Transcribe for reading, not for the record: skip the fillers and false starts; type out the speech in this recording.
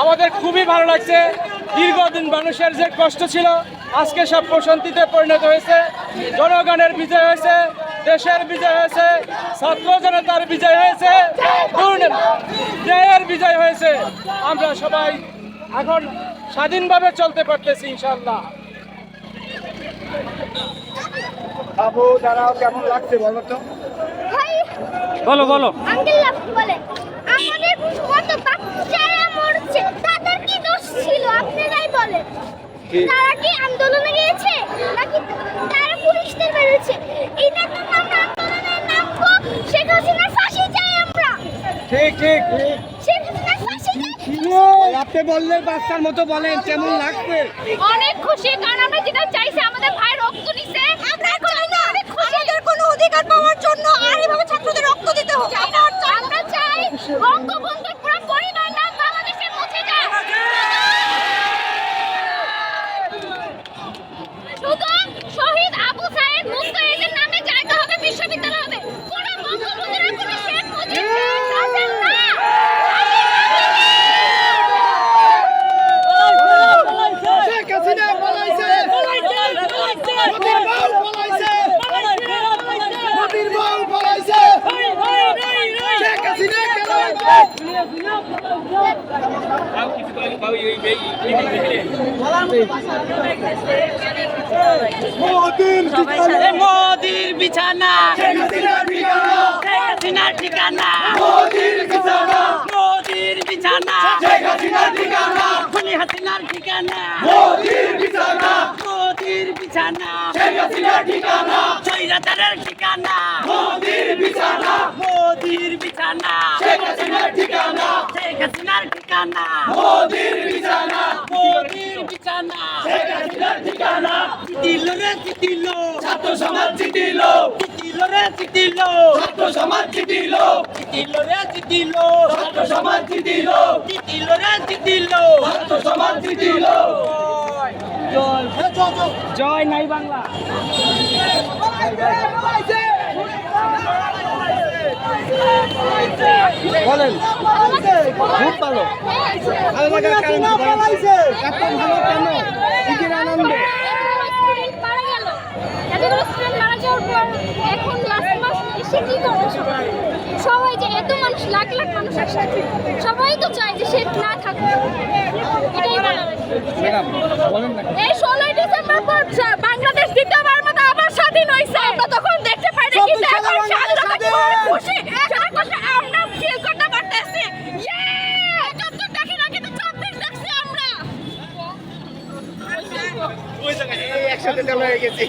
আমাদের খুবই ভালো লাগছে। দীর্ঘদিন মানুষের যে কষ্ট ছিল আজকে সব প্রশান্তিতে পরিণত হয়েছে। জনগণের বিজয় হয়েছে, দেশের বিজয় হয়েছে, ছাত্র জনতার বিজয় হয়েছে, ন্যায়ের বিজয় হয়েছে। আমরা সবাই এখন স্বাধীনভাবে চলতে পারতেছি ইনশাআল্লাহ। বাবু দাঁড়াও, কেমন লাগছে বলো তো? বলো বলো। আঙ্কেল বলে আমাদের কত বাচ্চারা মরছে, তাদের কি দোষ ছিল আপনারাই বলেন? তারা কি আন্দোলনে গিয়েছে নাকি তারা পুলিশদের মেরেছে? এটা তো আমরা আন্দোলনের নাম গো। শেখ হাসিনার ফাঁসি চাই আমরা। ঠিক ঠিক শেখ হাসিনার ফাঁসি চাই। আপনি বললে বাচ্চার মতো বলেন, কেমন লাগছে? অনেক খুশি, কারণ আমরা যেটা চাইছি আমাদের ভাই রক্ত নিছে। আমরা চাই না আমাদের কোনো অধিকার পাওয়ার জন্য আর এভাবে ছাত্রদের রক্ত দিতে হবে। আমরা চাই বঙ্গবন্ধুর পুরো পরিবার নাম বাংলাদেশে মুছে যাক। শুধু শহীদ আবু সাইদ মুক্তিযুদ্ধের নামে জায়গা হবে, বিশ্ববিদ্যালয় হবে। পুরো বঙ্গবন্ধুরা কোনো শেখ মুজিব শাসন না। শেখ হাসিনা পলাইছে, মোদির বউ পলাইছে, মোদির বউ পলাইছে, শেখ হাসিনা কেন? মোদির বিছানা, শেখ হাসিনার ঠিকানা, শেখ হাসিনার ঠিকানা, মোদির বিছানা, মোদির বিছানা, শেখ হাসিনার ঠিকানা, খুনি হাসিনার ঠিকানা, মোদির বিছানা, মোদির বিছানা, শেখ হাসিনার ঠিকানা, স্বৈরাচারের ঠিকানা, মোদির বিছানা, মোদির বিছানা, শেখ হাসিনার ঠিকানা, শেখ হাসিনার ঠিকানা, মোদির বিছানা, মোদির বিছানা, শেখ হাসিনার ঠিকানা। জিতিল রে জিতিল, ছাত্র সমাজ জিতিল, জিতিল রে জিতিল, ছাত্র সমাজ জিতিল, জিতিল রে জিতিল, ছাত্র সমাজ জিতিল, জিতিল রে জিতিল। ছাত্র সমাজ জিতিল। জয় নাই বাংলা। বলেন, খুব ভালো। ভালো লাগার কারণ কি বলেন? এত ভালো কেন? ঈদের আনন্দে। স্টুডেন্ট মারা গেল, এতগুলো স্টুডেন্ট মারা যাওয়ার পর এখন লাস্ট মাস এসে কি করবে সবাই? সবাই যে এত মানুষ, লাখ লাখ মানুষ একসাথে, সবাই তো চায় যে সে না থাকুক। এটাই বলার আছে। ম্যাডাম বলেন না। এই 16 ডিসেম্বর পর বাংলাদেশ দ্বিতীয়বার মতো আবার স্বাধীন হয়েছে। আমরা তখন দেখতে পাই না, কিন্তু এখন স্বাধীনতা কি খুশি, সেটা খুশি আমরা ফিল করতে পারতেছি। ইয়ে! 74 দেখি না, কিন্তু 24 দেখছি আমরা। একসাথে চলে গেছি।